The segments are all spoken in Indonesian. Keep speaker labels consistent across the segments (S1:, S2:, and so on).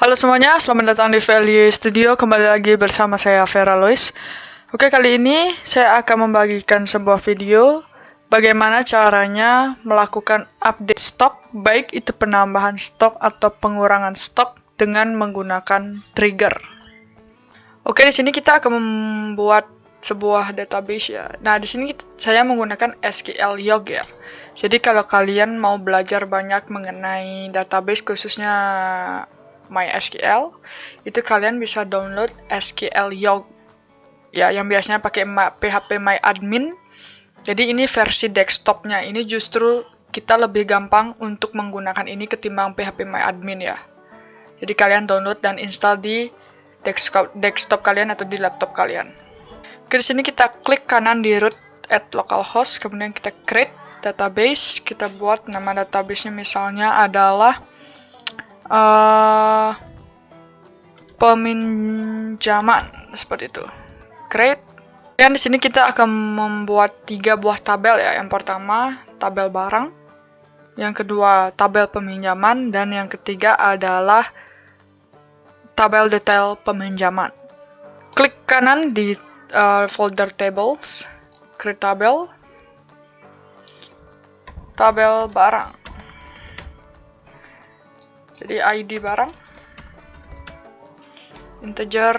S1: Halo semuanya, selamat datang di Value Studio. Kembali lagi bersama saya Vera Lois. Oke, kali ini saya akan membagikan sebuah video bagaimana caranya melakukan update stok, baik itu penambahan stok atau pengurangan stok dengan menggunakan trigger. Oke, di sini kita akan membuat sebuah database ya. Nah, di sini saya menggunakan SQL Log ya. Jadi kalau kalian mau belajar banyak mengenai database khususnya MySQL, itu kalian bisa download SQL Log ya, yang biasanya pakai PHP MyAdmin. Jadi ini versi desktopnya. Ini justru kita lebih gampang untuk menggunakan ini ketimbang PHP MyAdmin ya. Jadi kalian download dan install di desktop kalian atau di laptop kalian. Oke, di sini kita klik kanan di root at localhost, kemudian kita create database. Kita buat nama database-nya misalnya adalah peminjaman, seperti itu. Create. Dan di sini kita akan membuat 3 buah tabel ya. Yang pertama tabel barang, yang kedua tabel peminjaman, dan yang ketiga adalah tabel detail peminjaman. Klik kanan di folder tables, create tabel barang. Jadi ID barang, integer,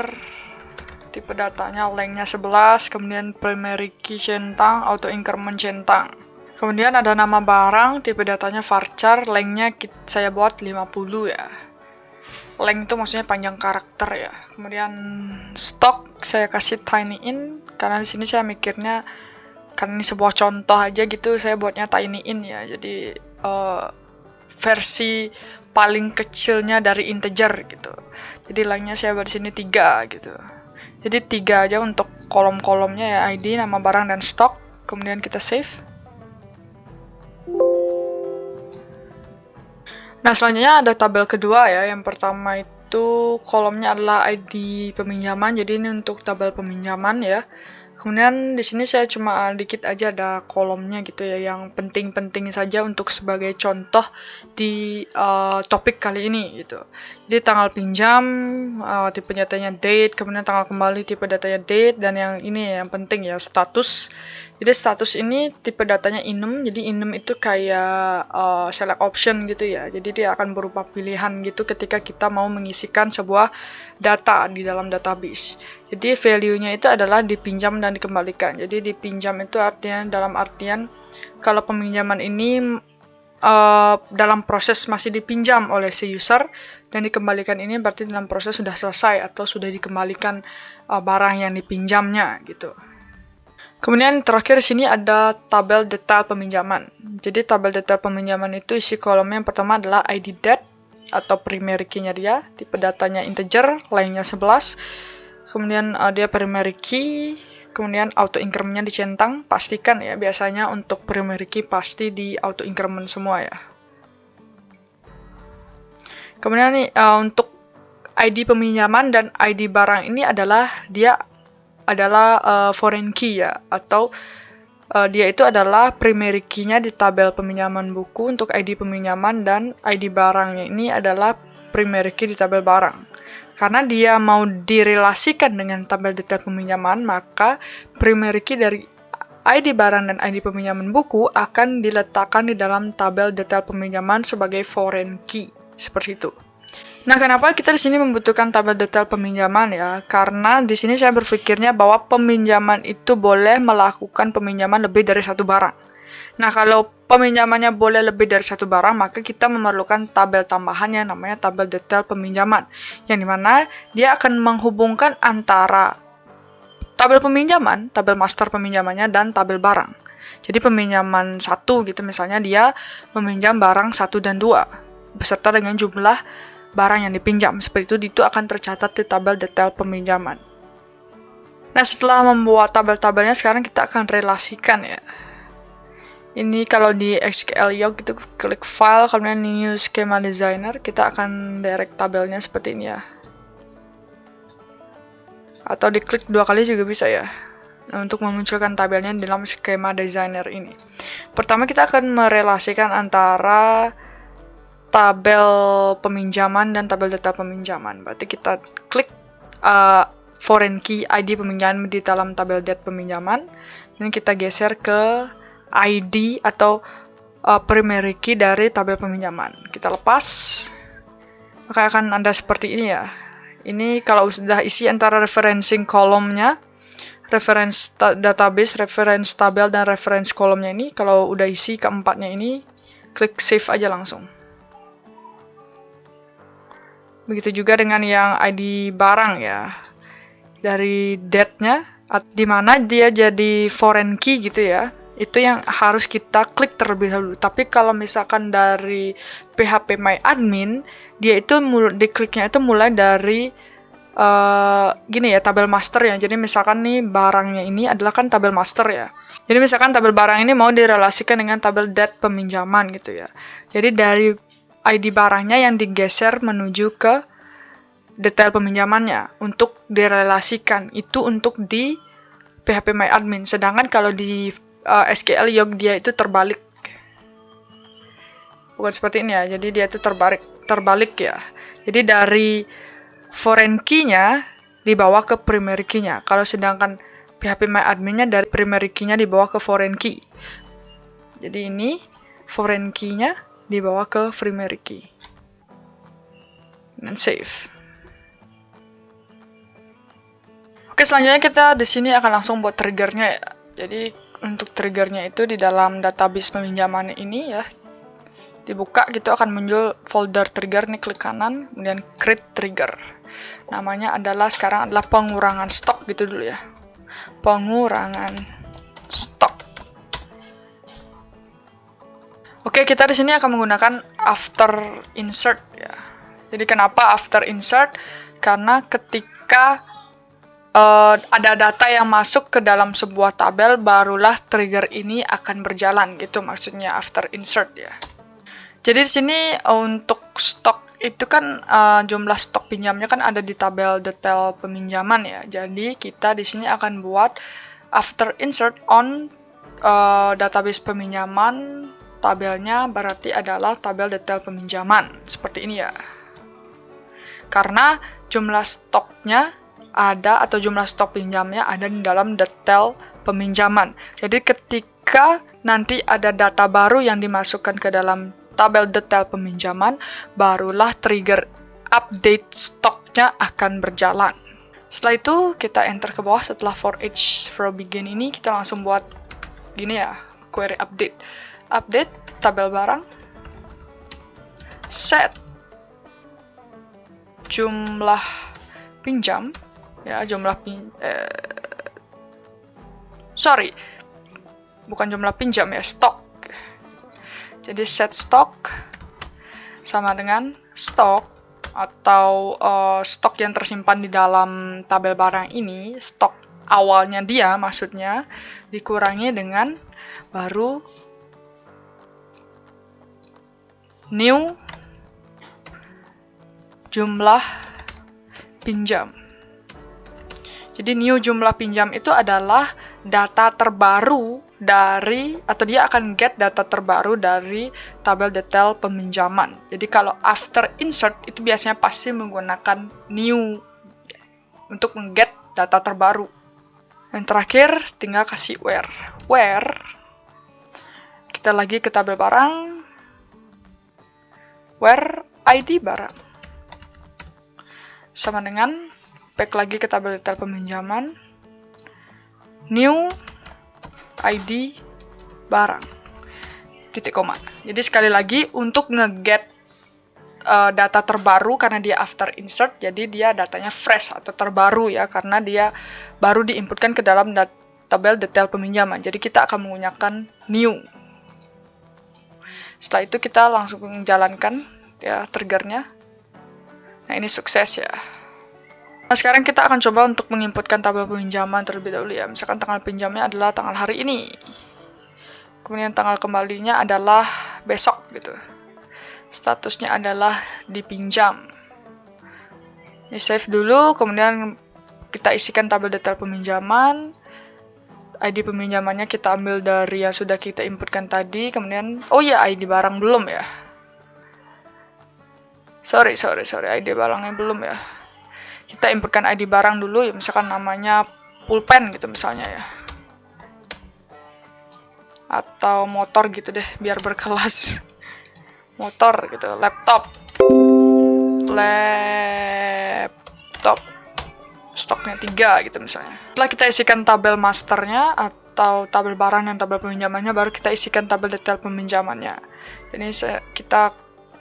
S1: tipe datanya lengthnya 11, kemudian primary key centang, auto increment centang. Kemudian ada nama barang, tipe datanya varchar, lengthnya saya buat 50 ya. Length itu maksudnya panjang karakter ya. Kemudian stok saya kasih tiny in, karena di sini saya mikirnya karena ini sebuah contoh aja gitu, saya buatnya tiny in ya. Jadi versi paling kecilnya dari integer gitu. Jadi lengthnya saya buat di sini 3 gitu. Jadi 3 aja untuk kolom-kolomnya ya, ID, nama barang, dan stok. Kemudian kita save. Nah, selanjutnya ada tabel kedua ya. Yang pertama itu kolomnya adalah ID peminjaman. Jadi ini untuk tabel peminjaman ya. Kemudian di sini saya cuma dikit aja ada kolomnya gitu ya, yang penting-penting saja untuk sebagai contoh di topik kali ini gitu. Jadi tanggal pinjam, tipe datanya date, kemudian tanggal kembali tipe datanya date, dan yang ini yang penting ya, status. Jadi status ini tipe datanya enum. Jadi enum itu kayak select option gitu ya. Jadi dia akan berupa pilihan gitu ketika kita mau mengisikan sebuah data di dalam database. Jadi value-nya itu adalah dipinjam dan dikembalikan. Jadi dipinjam itu artinya dalam artian kalau peminjaman ini dalam proses masih dipinjam oleh si user, dan dikembalikan ini berarti dalam proses sudah selesai atau sudah dikembalikan barang yang dipinjamnya gitu. Kemudian terakhir di sini ada tabel detail peminjaman. Jadi tabel detail peminjaman itu isi kolomnya yang pertama adalah ID date atau primary key-nya dia, tipe datanya integer, lengthnya 11. Kemudian dia primary key, kemudian auto increment-nya dicentang, pastikan ya, biasanya untuk primary key pasti di auto increment semua ya. Kemudian nih untuk ID peminjaman dan ID barang ini adalah foreign key ya, atau dia itu adalah primary key-nya di tabel peminjaman buku untuk ID peminjaman, dan ID barangnya ini adalah primary key di tabel barang. Karena dia mau direlasikan dengan tabel detail peminjaman, maka primary key dari ID barang dan ID peminjaman buku akan diletakkan di dalam tabel detail peminjaman sebagai foreign key, seperti itu. Nah, kenapa kita di sini membutuhkan tabel detail peminjaman ya? Karena di sini saya berpikirnya bahwa peminjaman itu boleh melakukan peminjaman lebih dari satu barang. Nah, kalau peminjamannya boleh lebih dari satu barang, maka kita memerlukan tabel tambahan yang namanya tabel detail peminjaman, yang dimana dia akan menghubungkan antara tabel peminjaman, tabel master peminjamannya, dan tabel barang. Jadi peminjaman 1 gitu, misalnya dia meminjam barang 1 dan 2 beserta dengan jumlah barang yang dipinjam. Seperti itu akan tercatat di tabel detail peminjaman. Nah, setelah membuat tabel-tabelnya, sekarang kita akan relasikan ya. Ini kalau di SQL Log itu klik file, kemudian new schema designer, kita akan direct tabelnya seperti ini ya. Atau diklik 2 kali juga bisa ya, untuk memunculkan tabelnya dalam schema designer ini. Pertama kita akan merelasikan antara tabel peminjaman dan tabel data peminjaman. Berarti kita klik foreign key ID peminjaman di dalam tabel data peminjaman. Ini kita geser ke ID atau primary key dari tabel peminjaman. Kita lepas, maka akan ada seperti ini ya. Ini kalau sudah isi antara referencing kolomnya, reference database, reference tabel, dan reference kolomnya ini, kalau udah isi keempatnya ini, klik save aja langsung. Begitu juga dengan yang ID barang ya. Dari date-nya, di mana dia jadi foreign key gitu ya. Itu yang harus kita klik terlebih dahulu. Tapi kalau misalkan dari PHP My Admin, dia itu dikliknya itu mulai dari gini ya, tabel master ya. Jadi misalkan nih barangnya ini adalah kan tabel master ya. Jadi misalkan tabel barang ini mau direlasikan dengan tabel date peminjaman gitu ya. Jadi dari ID barangnya yang digeser menuju ke detail peminjamannya untuk direlasikan. Itu untuk di PHP My Admin. Sedangkan kalau di SQL Yolk dia itu terbalik. Bukan seperti ini ya. Jadi dia itu terbalik ya. Jadi dari foreign key-nya dibawa ke primary key-nya. Kalau sedangkan PHP My Admin-nya dari primary key-nya dibawa ke foreign key. Jadi ini foreign key-nya dibawa ke primary key. Dan save. Oke, selanjutnya kita di sini akan langsung buat triggernya ya. Jadi untuk triggernya itu di dalam database peminjaman ini ya, dibuka gitu akan muncul folder trigger nih, klik kanan, kemudian create trigger. Namanya sekarang adalah pengurangan stok gitu dulu ya. Pengurangan stok. Oke, kita di sini akan menggunakan after insert ya. Jadi kenapa after insert? Karena ketika ada data yang masuk ke dalam sebuah tabel, barulah trigger ini akan berjalan gitu maksudnya after insert ya. Jadi di sini untuk stok itu kan jumlah stok pinjamnya kan ada di tabel detail peminjaman ya. Jadi kita di sini akan buat after insert on database peminjaman. Tabelnya berarti adalah tabel detail peminjaman. Seperti ini ya. Karena jumlah stoknya ada atau jumlah stok pinjamnya ada di dalam detail peminjaman. Jadi ketika nanti ada data baru yang dimasukkan ke dalam tabel detail peminjaman, barulah trigger update stoknya akan berjalan. Setelah itu kita enter ke bawah. Setelah for each from begin ini kita langsung buat gini ya, query update. Update tabel barang, set jumlah pinjam ya, bukan jumlah pinjam ya, stok. Jadi set stok sama dengan stok atau stok yang tersimpan di dalam tabel barang ini, stok awalnya dia maksudnya, dikurangi dengan baru new jumlah pinjam. Jadi new jumlah pinjam itu adalah data terbaru dari, atau dia akan get data terbaru dari tabel detail peminjaman. Jadi kalau after insert itu biasanya pasti menggunakan new untuk mengget data terbaru. Dan terakhir tinggal kasih where. Where kita lagi ke tabel barang, where ID barang sama dengan back lagi ke tabel detail peminjaman, new ID barang, titik koma. Jadi sekali lagi untuk nge-get data terbaru karena dia after insert, jadi dia datanya fresh atau terbaru ya, karena dia baru diinputkan ke dalam tabel detail peminjaman. Jadi kita akan menggunakan new. Setelah itu kita langsung menjalankan ya triggernya. Nah ini sukses ya. Nah sekarang kita akan coba untuk menginputkan tabel peminjaman terlebih dahulu ya. Misalkan tanggal pinjamnya adalah tanggal hari ini. Kemudian tanggal kembalinya adalah besok gitu. Statusnya adalah dipinjam. Ini save dulu, kemudian kita isikan tabel detail peminjaman. ID peminjamannya kita ambil dari yang sudah kita inputkan tadi. Kemudian, oh ya ID barang belum ya. Sorry, ID barangnya belum ya. Kita inputkan ID barang dulu ya, misalkan namanya pulpen gitu misalnya ya. Atau motor gitu deh, biar berkelas. Motor gitu, laptop. Stoknya 3 gitu misalnya. Setelah kita isikan tabel masternya atau tabel barang dan tabel peminjamannya, baru kita isikan tabel detail peminjamannya. Jadi kita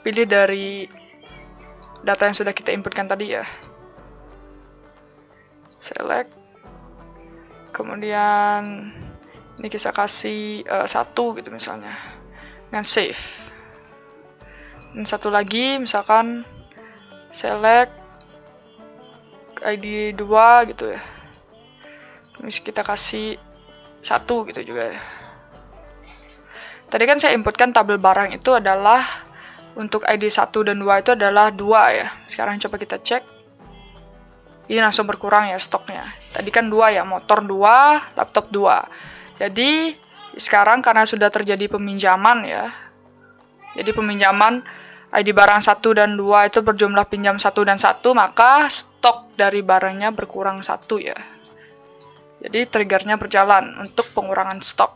S1: pilih dari data yang sudah kita inputkan tadi ya. Select. Kemudian ini kita kasih 1 gitu misalnya. Dan save. Dan satu lagi misalkan select ID 2 gitu ya. Terus kita kasih 1 gitu juga ya. Tadi kan saya inputkan tabel barang itu adalah untuk ID 1 dan 2 itu adalah 2 ya. Sekarang coba kita cek. Ini langsung berkurang ya stoknya. Tadi kan 2 ya, motor 2, laptop 2. Jadi sekarang karena sudah terjadi peminjaman ya. Jadi peminjaman ID barang 1 dan 2 itu berjumlah pinjam 1 dan 1, maka stok dari barangnya berkurang 1 ya. Jadi triggernya berjalan untuk pengurangan stok.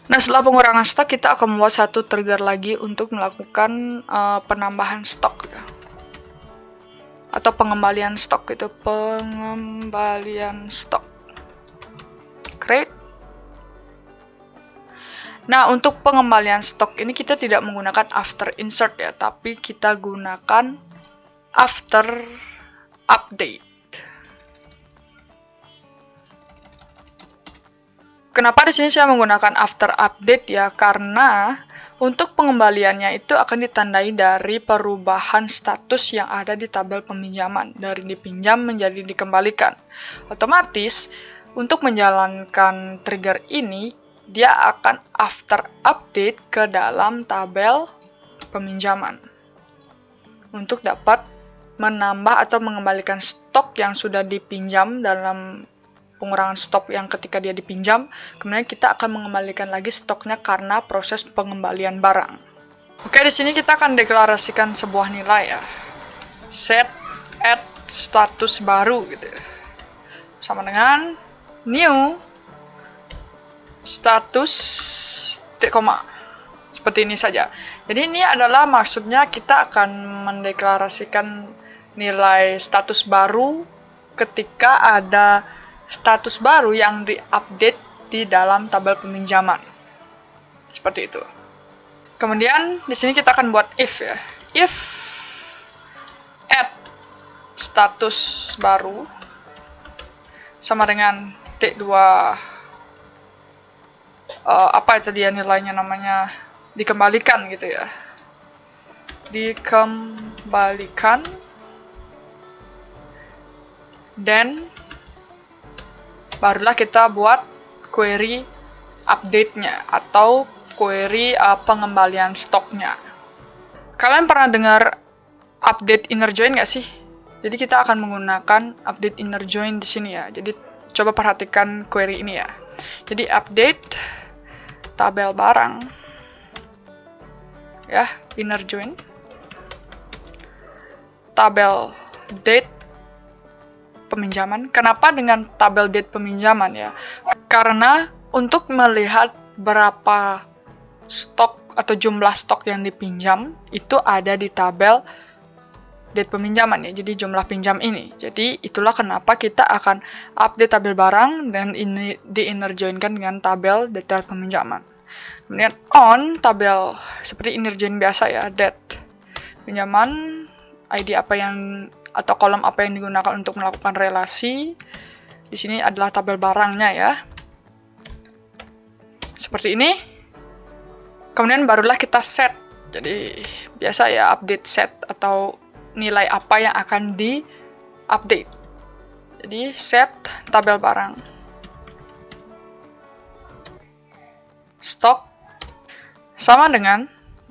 S1: Nah, setelah pengurangan stok, kita akan membuat satu trigger lagi untuk melakukan penambahan stok ya. Atau pengembalian stok gitu, pengembalian stok. Create. Nah, untuk pengembalian stok ini kita tidak menggunakan after insert ya, tapi kita gunakan after update. Kenapa di sini saya menggunakan after update ya? Karena untuk pengembaliannya itu akan ditandai dari perubahan status yang ada di tabel peminjaman, dari dipinjam menjadi dikembalikan. Otomatis, untuk menjalankan trigger ini, dia akan after update ke dalam tabel peminjaman untuk dapat menambah atau mengembalikan stok yang sudah dipinjam dalam pengurangan stok yang ketika dia dipinjam. Kemudian kita akan mengembalikan lagi stoknya karena proses pengembalian barang. Oke, di sini kita akan deklarasikan sebuah nilai ya. Set add status baru gitu. Sama dengan new status koma. Seperti ini saja. Jadi ini adalah maksudnya kita akan mendeklarasikan nilai status baru ketika ada status baru yang diupdate di dalam tabel peminjaman. Seperti itu. Kemudian di sini kita akan buat if ya. If add status baru sama dengan T2 apa tadi ya nilainya namanya, dikembalikan gitu ya. Dikembalikan. Dan barulah kita buat query update-nya atau query pengembalian stoknya. Kalian pernah dengar update inner join nggak sih? Jadi kita akan menggunakan update inner join di sini ya. Jadi coba perhatikan query ini ya. Jadi update tabel barang ya, inner join tabel date peminjaman. Kenapa dengan tabel date peminjaman ya? Karena untuk melihat berapa stok atau jumlah stok yang dipinjam itu ada di tabel date peminjaman ya. Jadi jumlah pinjam ini. Jadi itulah kenapa kita akan update tabel barang dan ini di inner join-kan dengan tabel detail peminjaman. Kemudian on tabel seperti inner join biasa ya, date pinjaman, ID apa yang atau kolom apa yang digunakan untuk melakukan relasi. Di sini adalah tabel barangnya ya. Seperti ini. Kemudian barulah kita set. Jadi biasa ya update set atau nilai apa yang akan di-update. Jadi set tabel barang. Stok sama dengan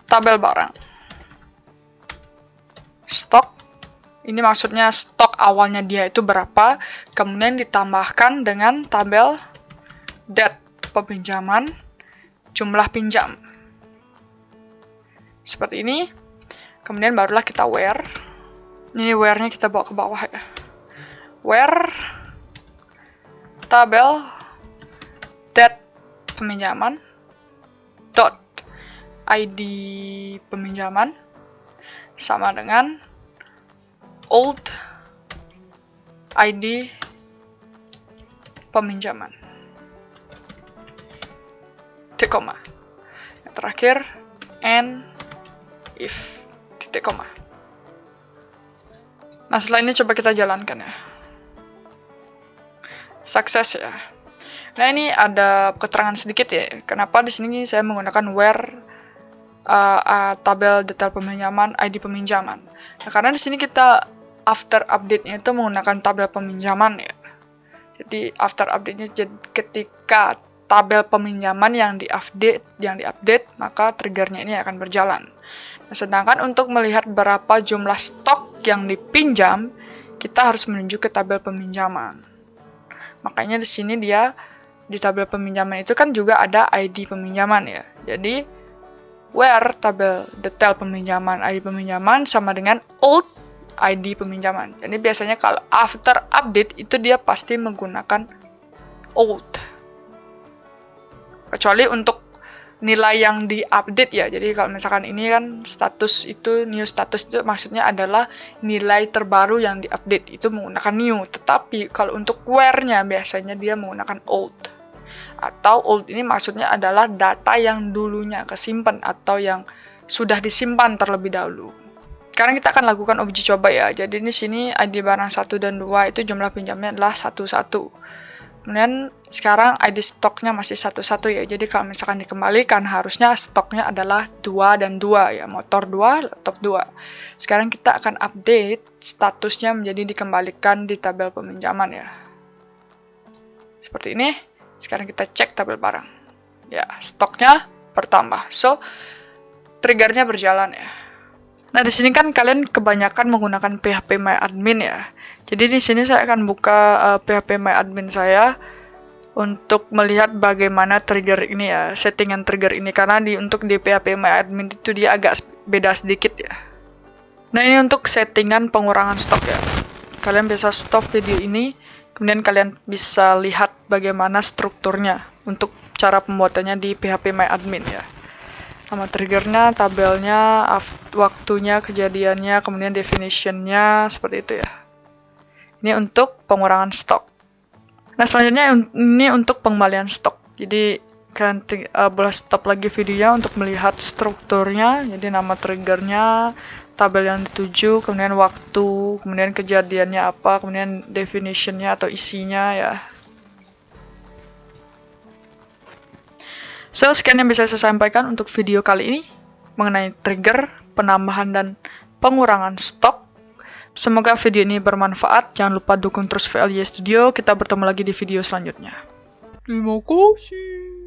S1: tabel barang. Stok, ini maksudnya stok awalnya dia itu berapa, kemudian ditambahkan dengan tabel date peminjaman, jumlah pinjam. Seperti ini. Kemudian barulah kita where Ini where-nya kita bawa ke bawah ya. Where tabel date peminjaman dot ID peminjaman sama dengan old ID peminjaman. Titik koma. Yang terakhir and if titik koma. Nah, setelah ini coba kita jalankan ya. Sukses ya. Nah, ini ada keterangan sedikit ya. Kenapa di sini saya menggunakan where tabel detail peminjaman ID peminjaman. Nah, karena di sini kita after update-nya itu menggunakan tabel peminjaman ya. Jadi after update-nya ketika tabel peminjaman yang diupdate, maka triggernya ini akan berjalan. Nah, sedangkan untuk melihat berapa jumlah stok yang dipinjam, kita harus menuju ke tabel peminjaman. Makanya di sini dia di tabel peminjaman itu kan juga ada ID peminjaman ya. Jadi where tabel detail peminjaman ID peminjaman sama dengan old ID peminjaman. Jadi biasanya kalau after update itu dia pasti menggunakan old. Kecuali untuk nilai yang diupdate ya. Jadi kalau misalkan ini kan status itu new status itu maksudnya adalah nilai terbaru yang diupdate itu menggunakan new. Tetapi kalau untuk where-nya biasanya dia menggunakan old. Atau old ini maksudnya adalah data yang dulunya kesimpan atau yang sudah disimpan terlebih dahulu. Sekarang kita akan lakukan uji coba ya. Jadi di sini ID barang 1 dan 2 itu jumlah pinjamnya adalah 1. Kemudian sekarang ID stoknya masih 1 ya. Jadi kalau misalkan dikembalikan harusnya stoknya adalah 2 dan 2 ya. Motor 2, laptop 2. Sekarang kita akan update statusnya menjadi dikembalikan di tabel peminjaman ya. Seperti ini. Sekarang kita cek tabel barang. Ya, stoknya bertambah. So, triggernya berjalan ya. Nah, di sini kan kalian kebanyakan menggunakan PHP MyAdmin ya. Jadi di sini saya akan buka PHP MyAdmin saya untuk melihat bagaimana trigger ini ya, settingan trigger ini karena untuk di PHP MyAdmin itu dia agak beda sedikit ya. Nah, ini untuk settingan pengurangan stok ya. Kalian bisa stop video ini, kemudian kalian bisa lihat bagaimana strukturnya untuk cara pembuatannya di PHP MyAdmin ya. Nama triggernya, tabelnya, waktunya, kejadiannya, kemudian definitionnya, seperti itu ya. Ini untuk pengurangan stok. Nah, selanjutnya ini untuk pengembalian stok. Jadi, kalian boleh stop lagi videonya untuk melihat strukturnya. Jadi, nama triggernya, tabel yang dituju, kemudian waktu, kemudian kejadiannya apa, kemudian definitionnya atau isinya ya. So, sekian yang bisa saya sampaikan untuk video kali ini mengenai trigger, penambahan, dan pengurangan stok. Semoga video ini bermanfaat. Jangan lupa dukung terus VLY Studio. Kita bertemu lagi di video selanjutnya. Terima kasih.